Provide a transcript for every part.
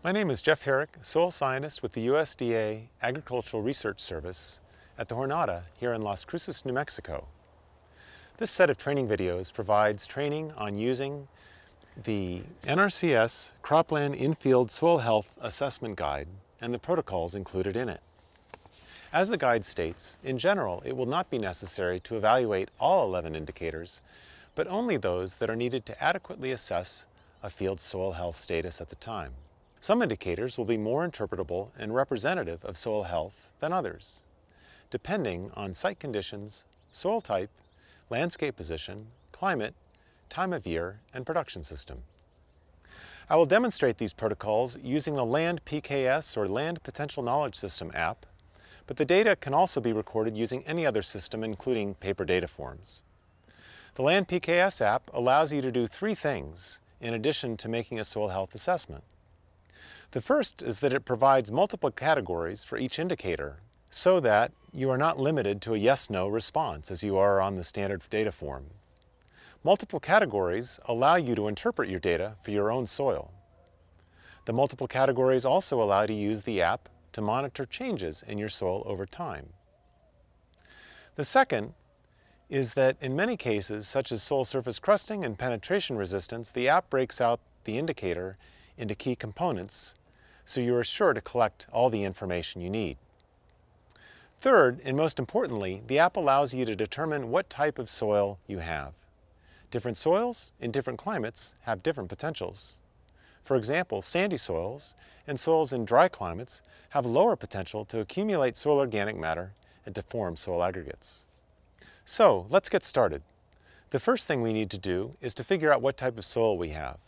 My name is Jeff Herrick, soil scientist with the USDA Agricultural Research Service at the Jornada here in Las Cruces, New Mexico. This set of training videos provides training on using the NRCS Cropland Infield Soil Health Assessment Guide and the protocols included in it. As the guide states, in general, it will not be necessary to evaluate all 11 indicators, but only those that are needed to adequately assess a field's soil health status at the time. Some indicators will be more interpretable and representative of soil health than others, depending on site conditions, soil type, landscape position, climate, time of year, and production system. I will demonstrate these protocols using the Land PKS or Land Potential Knowledge System app, but the data can also be recorded using any other system, including paper data forms. The Land PKS app allows you to do three things in addition to making a soil health assessment. The first is that it provides multiple categories for each indicator so that you are not limited to a yes/no response as you are on the standard data form. Multiple categories allow you to interpret your data for your own soil. The multiple categories also allow you to use the app to monitor changes in your soil over time. The second is that in many cases, such as soil surface crusting and penetration resistance, the app breaks out the indicator into key components, so you are sure to collect all the information you need. Third, and most importantly, the app allows you to determine what type of soil you have. Different soils in different climates have different potentials. For example, sandy soils and soils in dry climates have lower potential to accumulate soil organic matter and to form soil aggregates. So, let's get started. The first thing we need to do is to figure out what type of soil we have.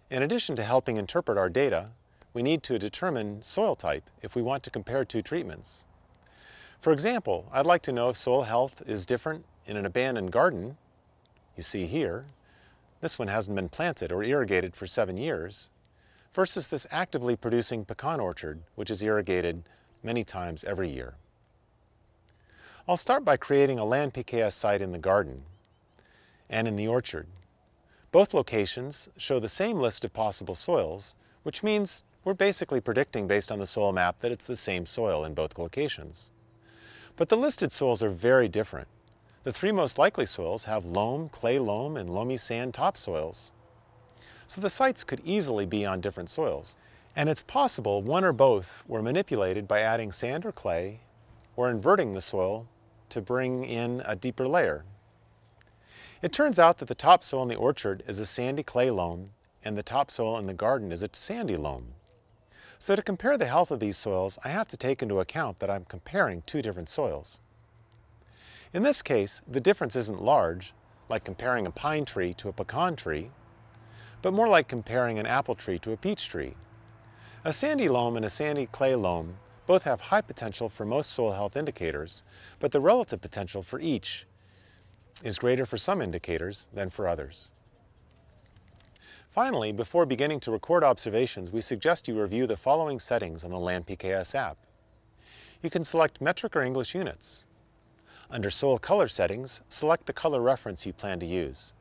In addition to helping interpret our data, we need to determine soil type if we want to compare two treatments. For example, I'd like to know if soil health is different in an abandoned garden. You see here, this one hasn't been planted or irrigated for 7 years, versus this actively producing pecan orchard, which is irrigated many times every year. I'll start by creating a Land PKS site in the garden and in the orchard. Both locations show the same list of possible soils, which means we're basically predicting based on the soil map that it's the same soil in both locations. But the listed soils are very different. The three most likely soils have loam, clay loam, and loamy sand topsoils. So the sites could easily be on different soils. And it's possible one or both were manipulated by adding sand or clay or inverting the soil to bring in a deeper layer. It turns out that the topsoil in the orchard is a sandy clay loam and the topsoil in the garden is a sandy loam. So to compare the health of these soils, I have to take into account that I'm comparing two different soils. In this case, the difference isn't large, like comparing a pine tree to a pecan tree, but more like comparing an apple tree to a peach tree. A sandy loam and a sandy clay loam both have high potential for most soil health indicators, but the relative potential for each is greater for some indicators than for others. Finally, before beginning to record observations, we suggest you review the following settings on the Land PKS app. You can select metric or English units. Under soil color settings, select the color reference you plan to use.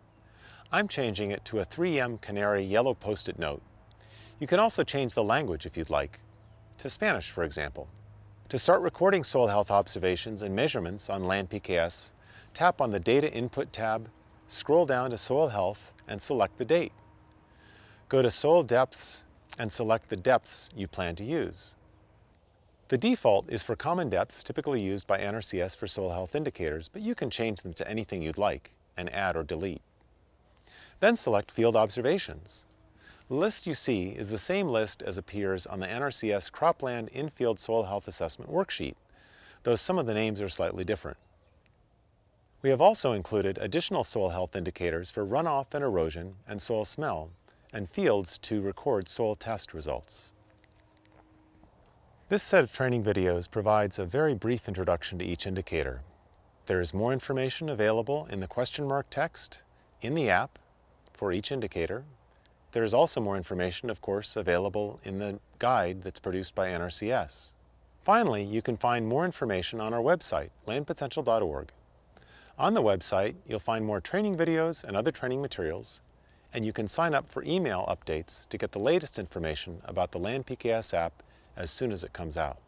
I'm changing it to a 3M Canary yellow post-it note. You can also change the language if you'd like, to Spanish for example. To start recording soil health observations and measurements on Land PKS, tap on the Data Input tab, scroll down to Soil Health and select the date. Go to Soil Depths and select the depths you plan to use. The default is for common depths typically used by NRCS for soil health indicators, but you can change them to anything you'd like and add or delete. Then select Field Observations. The list you see is the same list as appears on the NRCS Cropland Infield Soil Health Assessment worksheet, though some of the names are slightly different. We have also included additional soil health indicators for runoff and erosion and soil smell, and fields to record soil test results. This set of training videos provides a very brief introduction to each indicator. There is more information available in the question mark text in the app for each indicator. There is also more information, of course, available in the guide that's produced by NRCS. Finally, you can find more information on our website, landpotential.org. On the website, you'll find more training videos and other training materials, and you can sign up for email updates to get the latest information about the Land PKS app as soon as it comes out.